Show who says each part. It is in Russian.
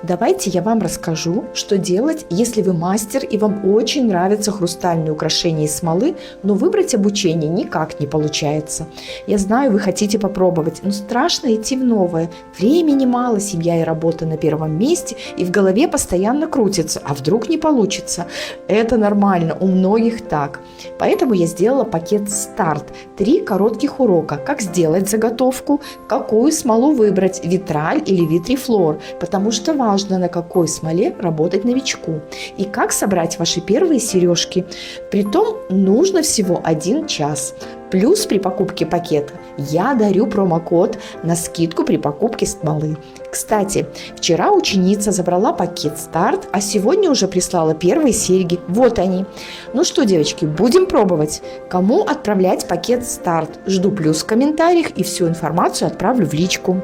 Speaker 1: Давайте я вам расскажу, что делать, если вы мастер и вам очень нравятся хрустальные украшения из смолы, но выбрать обучение никак не получается. Я знаю, вы хотите попробовать, но страшно идти в новое. Времени мало, семья и работа на первом месте, и в голове постоянно крутится, а вдруг не получится. Это нормально, у многих так. Поэтому я сделала пакет «Старт». 3 коротких урока, как сделать заготовку, какую смолу выбрать, витраль или витрифлор, потому что важно, на какой смоле работать новичку, и как собрать ваши первые сережки. Притом нужно всего 1 час. Плюс при покупке пакета я дарю промокод на скидку при покупке смолы. Кстати, вчера ученица забрала пакет «Старт», а сегодня уже прислала первые серьги. Вот они. Ну что, девочки, будем пробовать. Кому отправлять пакет «Старт»? Жду плюс в комментариях и всю информацию отправлю в личку.